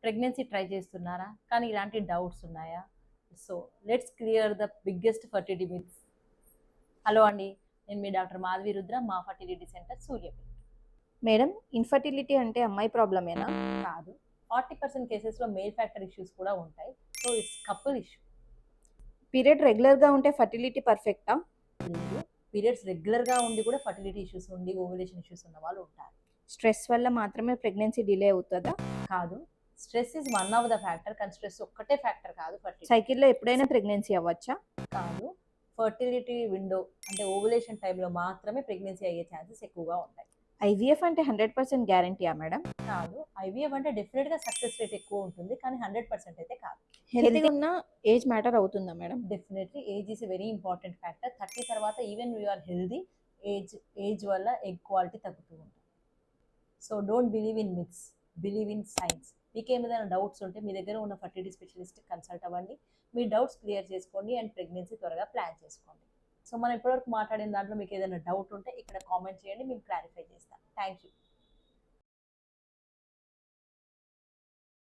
Pregnancy try చేస్తున్నారా కానీ ఇలాంటి డౌట్స్ ఉన్నాయా? So let's clear the biggest fertility myths. Hello అండి, నేను మీ డాక్టర్ మాధవి రుద్ర, మా fertility centre Suryapet. Madam, infertility అంటే అమ్మాయి ప్రాబ్లమేనా? కాదు, 40% కేసెస్లో మెయిల్ ఫ్యాక్టర్ ఇష్యూస్ కూడా ఉంటాయి. So it's couple issue. Period రెగ్యులర్గా ఉంటే ఫర్టిలిటీ పర్ఫెక్టా? లేదు, పీరియడ్స్ రెగ్యులర్గా ఉండి కూడా ఫర్టిలిటీ ఇష్యూస్ ఉండి ఓవులేషన్ ఇష్యూస్ ఉన్న వాళ్ళు ఉంటారు. స్ట్రెస్ వల్ల మాత్రమే ప్రెగ్నెన్సీ డిలే అవుతుందా? కాదు, stress is one of the factor, కానీ స్ట్రెస్ ఒక్కటే ఫ్యాక్టర్ కాదు. ఫర్టిలిటీ సైకిల్లో ఎప్పుడైనా ప్రెగ్నెన్సీ అవ్వచ్చా? కాదు, ఫర్టిలిటీ విండో అంటే ఓవులేషన్ టైంలో మాత్రమే ప్రెగ్నెన్సీ అయ్యే ఛాన్సెస్ ఎక్కువగా ఉంటాయి. ఐవీఎఫ్ అంటే 100% గ్యారంటీయా మేడం? కాదు, ఐవీఎఫ్ అంటే డెఫినెట్గా సక్సెస్ రేట్ ఎక్కువ ఉంటుంది, కానీ 100% అయితే కాదు. హెల్తీగా ఉన్న ఏజ్ మ్యాటర్ అవుతుందా madam? Definitely age is a very important factor. 30 తర్వాత even you are healthy, age వల్ల ఎగ్ క్వాలిటీ తగ్గుతూ ఉంటుంది. So don't believe in myths, believe in science. మీకు ఏమైనా డౌట్స్ ఉంటే మీ దగ్గర ఉన్న ఫర్టిలిటీ స్పెషలిస్ట్ కన్సల్ట్ అవ్వండి, మీ డౌట్స్ క్లియర్ చేసుకోండి అండ్ ప్రెగ్నెన్సీ త్వరగా ప్లాన్ చేసుకోండి. సో మనం ఇప్పటివరకు మాట్లాడిన దాంట్లో మీకు ఏదైనా డౌట్ ఉంటే ఇక్కడ కామెంట్ చేయండి, మేము క్లారిఫై చేస్తాం. Thank you.